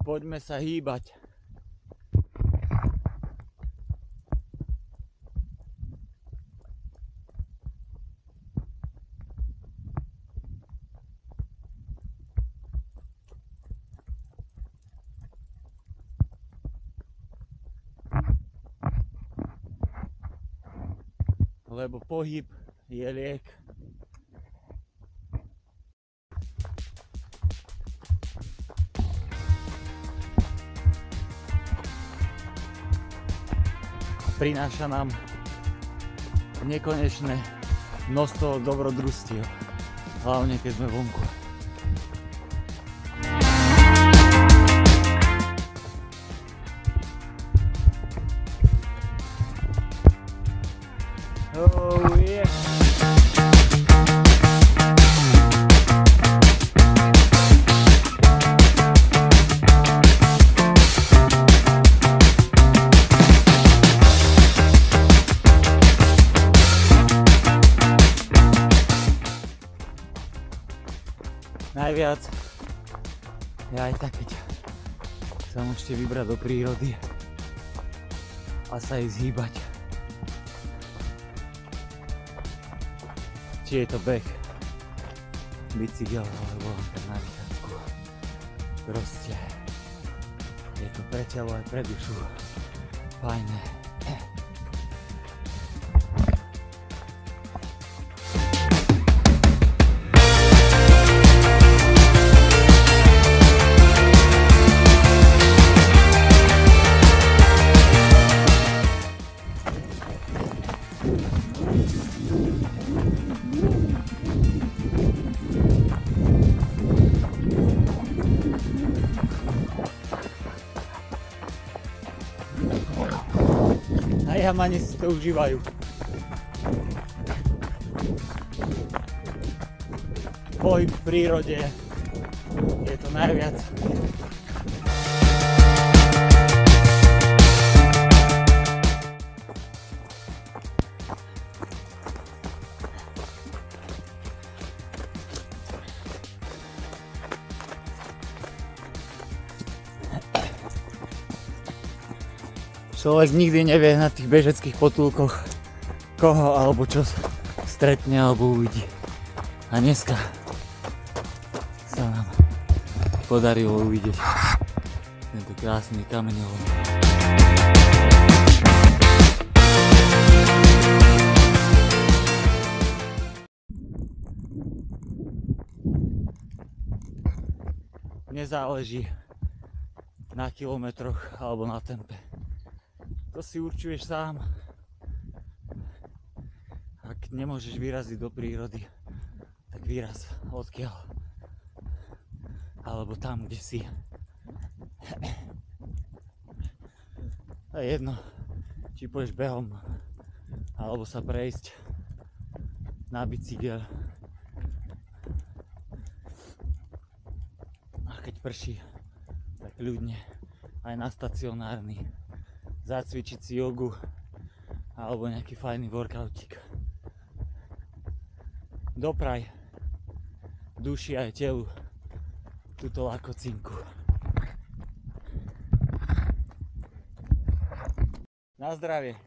Poďme sa hýbať. Lebo pohyb je liek. Prináša nám nekonečné množstvo dobrodružstiev, hlavne keď sme vonku. Oh yeah. Najviac je aj tak, keď sa môžete vybrať do prírody a sa ísť hýbať. Či je to beh, bicykel alebo na vychádzku. Proste je to pre telo aj pre dušu fajné. A jamani si to užívajú. Pohyb v prírode je to najviac. Človek nikdy nevie na tých bežeckých potulkoch, koho alebo čo stretne alebo uvidí. A dneska sa nám podarilo uvidieť tento krásny kameňolom. Nezáleží na kilometroch alebo na tempe. To si určuješ sám. Ak nemôžeš vyraziť do prírody, tak vyraz odkiaľ. Alebo tam, kde si. A jedno, či pôjdeš behom, alebo sa prejsť na bicykel. A keď prší, tak ľudne aj na stacionárny. Zacvičiť si jogu alebo nejaký fajný workoutik. Dopraj duši aj telu túto lakocinku. Na zdravie.